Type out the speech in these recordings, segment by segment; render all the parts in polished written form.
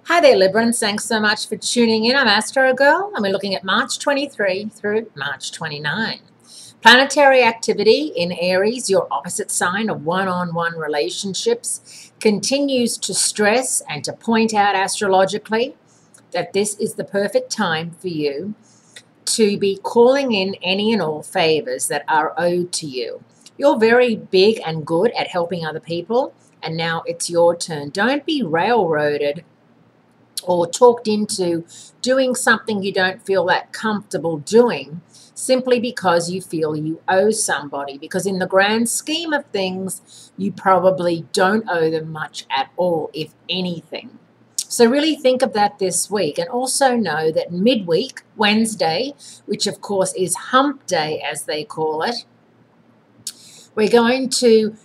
Hi there, Librans. Thanks so much for tuning in. I'm Astrogirl, and we're looking at March 23 through March 29. Planetary activity in Aries, your opposite sign of one-on-one relationships, continues to stress and to point out astrologically that this is the perfect time for you to be calling in any and all favors that are owed to you. You're very big and good at helping other people, and now it's your turn. Don't be railroaded or talked into doing something you don't feel that comfortable doing simply because you feel you owe somebody, because in the grand scheme of things, you probably don't owe them much at all, if anything. So really think of that this week, and also know that midweek, Wednesday, which of course is hump day as they call it, we're going to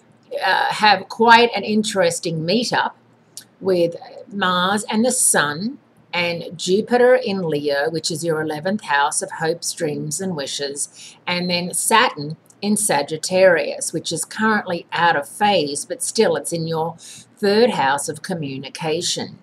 have quite an interesting meetup with Mars and the Sun and Jupiter in Leo, which is your 11th house of hopes, dreams, and wishes, and then Saturn in Sagittarius, which is currently out of phase, but still it's in your 3rd house of communication.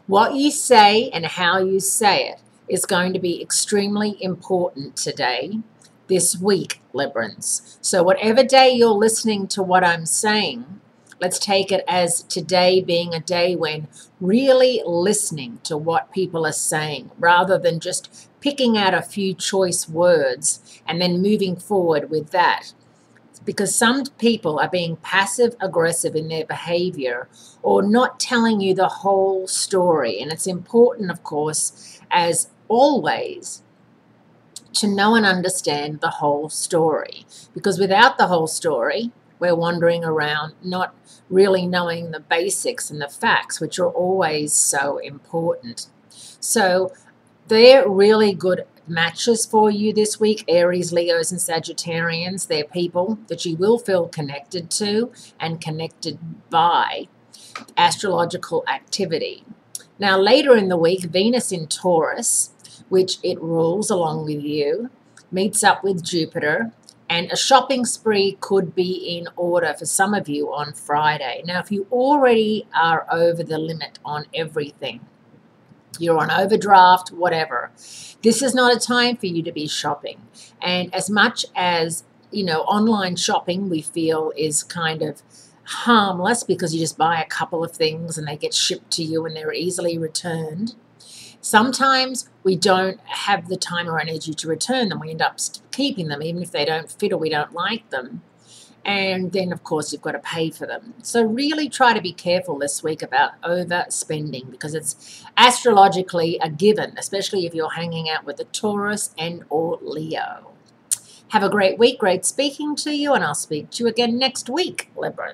What you say and how you say it is going to be extremely important today, this week, Librans. So whatever day you're listening to what I'm saying, let's take it as today being a day when really listening to what people are saying rather than just picking out a few choice words and then moving forward with that. Because some people are being passive aggressive in their behavior or not telling you the whole story. And it's important, of course, as always, to know and understand the whole story. Because without the whole story, we're wandering around not really knowing the basics and the facts, which are always so important. So they're really good matches for you this week, Aries, Leos, and Sagittarians. They're people that you will feel connected to and connected by astrological activity. Now, later in the week, Venus in Taurus, which it rules along with you, meets up with Jupiter, and a shopping spree could be in order for some of you on Friday. Now, if you already are over the limit on everything, you're on overdraft, whatever, this is not a time for you to be shopping. And as much as, online shopping we feel is kind of harmless because you just buy a couple of things and they get shipped to you and they're easily returned, sometimes we don't have the time or energy to return them. We end up keeping them even if they don't fit or we don't like them. And then, of course, you've got to pay for them. So really try to be careful this week about overspending because it's astrologically a given, especially if you're hanging out with a Taurus and or Leo. Have a great week. Great speaking to you, and I'll speak to you again next week, Libra.